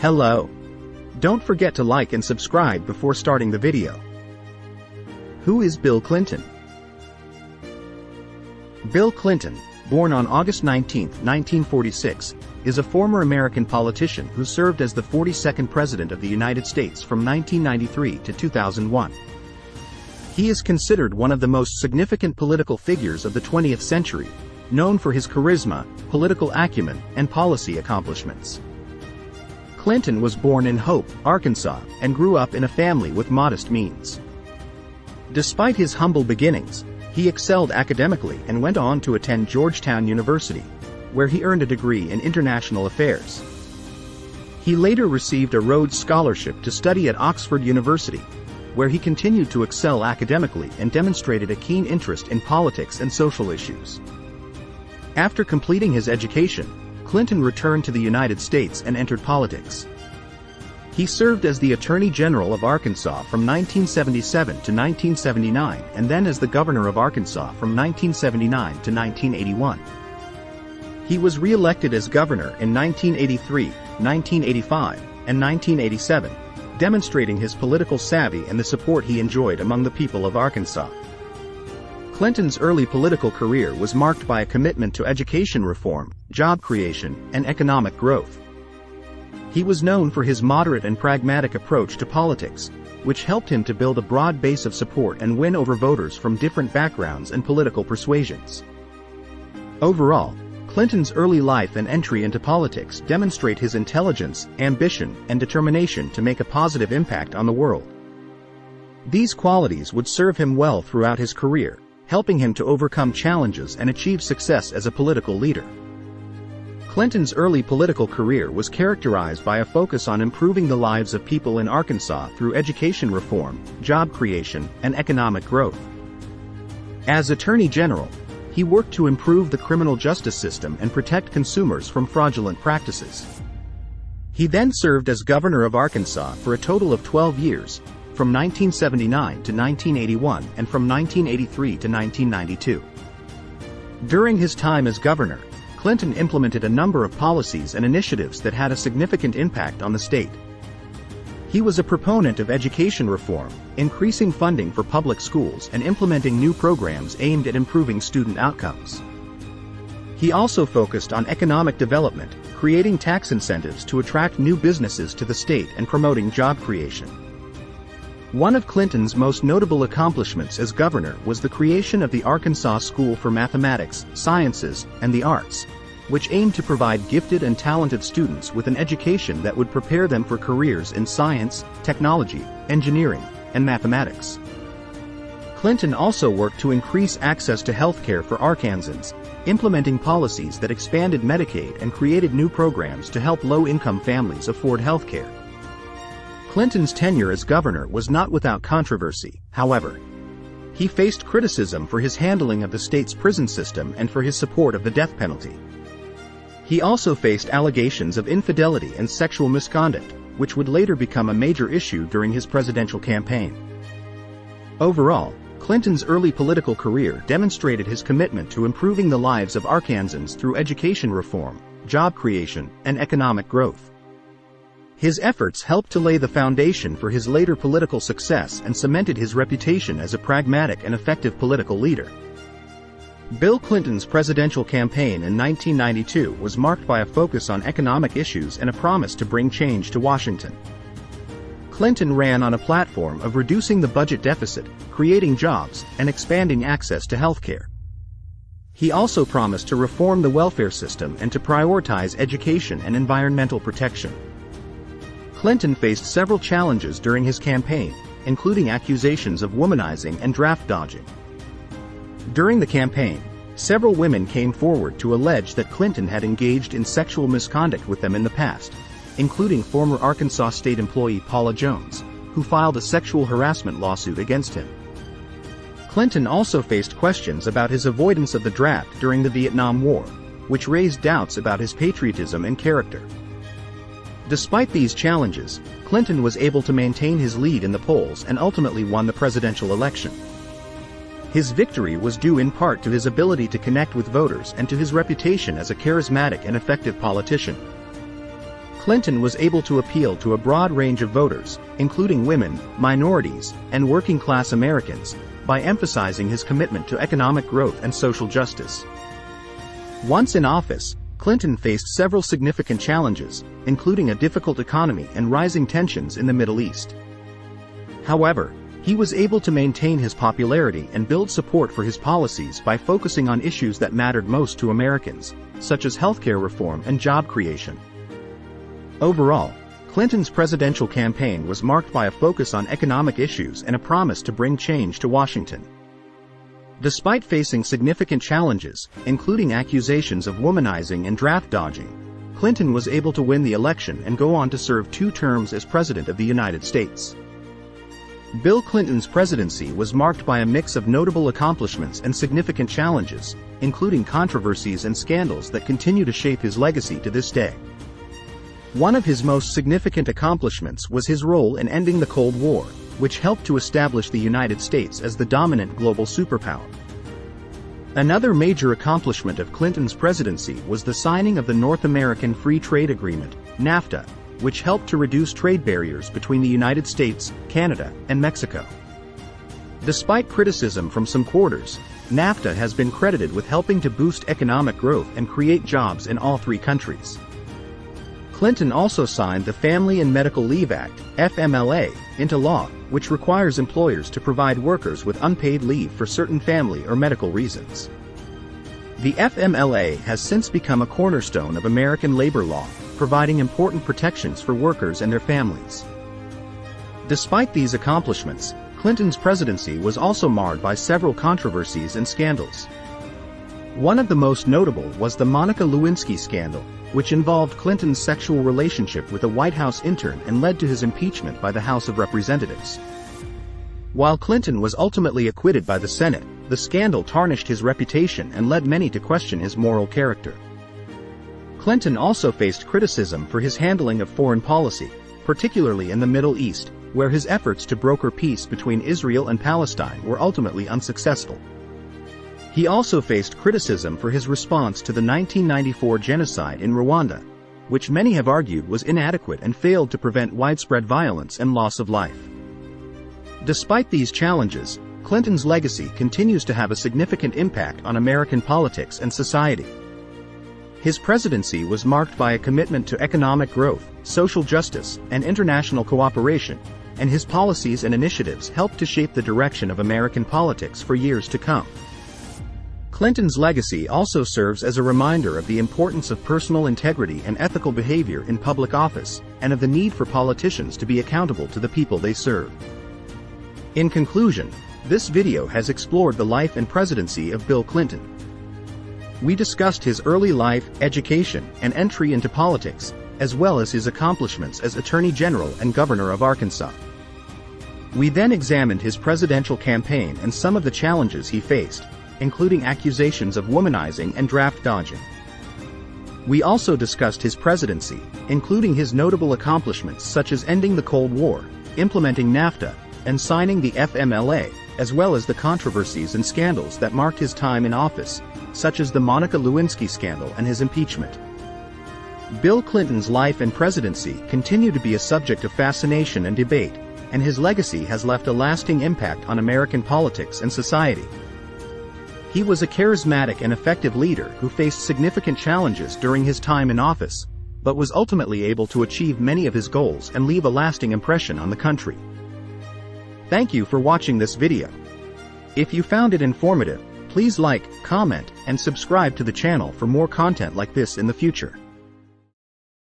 Hello. Don't forget to like and subscribe before starting the video. Who is Bill Clinton? Bill Clinton, born on August 19, 1946, is a former American politician who served as the 42nd President of the United States from 1993 to 2001. He is considered one of the most significant political figures of the 20th century, known for his charisma, political acumen, and policy accomplishments. Clinton was born in Hope, Arkansas, and grew up in a family with modest means. Despite his humble beginnings, he excelled academically and went on to attend Georgetown University, where he earned a degree in international affairs. He later received a Rhodes Scholarship to study at Oxford University, where he continued to excel academically and demonstrated a keen interest in politics and social issues. After completing his education, Clinton returned to the United States and entered politics. He served as the Attorney General of Arkansas from 1977 to 1979 and then as the Governor of Arkansas from 1979 to 1981. He was re-elected as governor in 1983, 1985, and 1987, demonstrating his political savvy and the support he enjoyed among the people of Arkansas. Clinton's early political career was marked by a commitment to education reform, job creation, and economic growth. He was known for his moderate and pragmatic approach to politics, which helped him to build a broad base of support and win over voters from different backgrounds and political persuasions. Overall, Clinton's early life and entry into politics demonstrate his intelligence, ambition, and determination to make a positive impact on the world. These qualities would serve him well throughout his career, helping him to overcome challenges and achieve success as a political leader. Clinton's early political career was characterized by a focus on improving the lives of people in Arkansas through education reform, job creation, and economic growth. As Attorney General, he worked to improve the criminal justice system and protect consumers from fraudulent practices. He then served as Governor of Arkansas for a total of 12 years, from 1979 to 1981 and from 1983 to 1992. During his time as governor, Clinton implemented a number of policies and initiatives that had a significant impact on the state. He was a proponent of education reform, increasing funding for public schools and implementing new programs aimed at improving student outcomes. He also focused on economic development, creating tax incentives to attract new businesses to the state and promoting job creation. One of Clinton's most notable accomplishments as governor was the creation of the Arkansas School for Mathematics, Sciences, and the Arts, which aimed to provide gifted and talented students with an education that would prepare them for careers in science, technology, engineering, and mathematics. Clinton also worked to increase access to health care for Arkansans, implementing policies that expanded Medicaid and created new programs to help low-income families afford health care. Clinton's tenure as governor was not without controversy, however. He faced criticism for his handling of the state's prison system and for his support of the death penalty. He also faced allegations of infidelity and sexual misconduct, which would later become a major issue during his presidential campaign. Overall, Clinton's early political career demonstrated his commitment to improving the lives of Arkansans through education reform, job creation, and economic growth. His efforts helped to lay the foundation for his later political success and cemented his reputation as a pragmatic and effective political leader. Bill Clinton's presidential campaign in 1992 was marked by a focus on economic issues and a promise to bring change to Washington. Clinton ran on a platform of reducing the budget deficit, creating jobs, and expanding access to health care. He also promised to reform the welfare system and to prioritize education and environmental protection. Clinton faced several challenges during his campaign, including accusations of womanizing and draft dodging. During the campaign, several women came forward to allege that Clinton had engaged in sexual misconduct with them in the past, including former Arkansas state employee Paula Jones, who filed a sexual harassment lawsuit against him. Clinton also faced questions about his avoidance of the draft during the Vietnam War, which raised doubts about his patriotism and character. Despite these challenges, Clinton was able to maintain his lead in the polls and ultimately won the presidential election. His victory was due in part to his ability to connect with voters and to his reputation as a charismatic and effective politician. Clinton was able to appeal to a broad range of voters, including women, minorities, and working-class Americans, by emphasizing his commitment to economic growth and social justice. Once in office, Clinton faced several significant challenges, including a difficult economy and rising tensions in the Middle East. However, he was able to maintain his popularity and build support for his policies by focusing on issues that mattered most to Americans, such as healthcare reform and job creation. Overall, Clinton's presidential campaign was marked by a focus on economic issues and a promise to bring change to Washington. Despite facing significant challenges, including accusations of womanizing and draft dodging, Clinton was able to win the election and go on to serve 2 terms as President of the United States. Bill Clinton's presidency was marked by a mix of notable accomplishments and significant challenges, including controversies and scandals that continue to shape his legacy to this day. One of his most significant accomplishments was his role in ending the Cold War, which helped to establish the United States as the dominant global superpower. Another major accomplishment of Clinton's presidency was the signing of the North American Free Trade Agreement, NAFTA, which helped to reduce trade barriers between the United States, Canada, and Mexico. Despite criticism from some quarters, NAFTA has been credited with helping to boost economic growth and create jobs in all 3 countries. Clinton also signed the Family and Medical Leave Act, FMLA, into law, which requires employers to provide workers with unpaid leave for certain family or medical reasons. The FMLA has since become a cornerstone of American labor law, providing important protections for workers and their families. Despite these accomplishments, Clinton's presidency was also marred by several controversies and scandals. One of the most notable was the Monica Lewinsky scandal, which involved Clinton's sexual relationship with a White House intern and led to his impeachment by the House of Representatives. While Clinton was ultimately acquitted by the Senate, the scandal tarnished his reputation and led many to question his moral character. Clinton also faced criticism for his handling of foreign policy, particularly in the Middle East, where his efforts to broker peace between Israel and Palestine were ultimately unsuccessful. He also faced criticism for his response to the 1994 genocide in Rwanda, which many have argued was inadequate and failed to prevent widespread violence and loss of life. Despite these challenges, Clinton's legacy continues to have a significant impact on American politics and society. His presidency was marked by a commitment to economic growth, social justice, and international cooperation, and his policies and initiatives helped to shape the direction of American politics for years to come. Clinton's legacy also serves as a reminder of the importance of personal integrity and ethical behavior in public office, and of the need for politicians to be accountable to the people they serve. In conclusion, this video has explored the life and presidency of Bill Clinton. We discussed his early life, education, and entry into politics, as well as his accomplishments as Attorney General and Governor of Arkansas. We then examined his presidential campaign and some of the challenges he faced, including accusations of womanizing and draft dodging. We also discussed his presidency, including his notable accomplishments such as ending the Cold War, implementing NAFTA, and signing the FMLA, as well as the controversies and scandals that marked his time in office, such as the Monica Lewinsky scandal and his impeachment. Bill Clinton's life and presidency continue to be a subject of fascination and debate, and his legacy has left a lasting impact on American politics and society. He was a charismatic and effective leader who faced significant challenges during his time in office, but was ultimately able to achieve many of his goals and leave a lasting impression on the country. Thank you for watching this video. If you found it informative, please like, comment, and subscribe to the channel for more content like this in the future.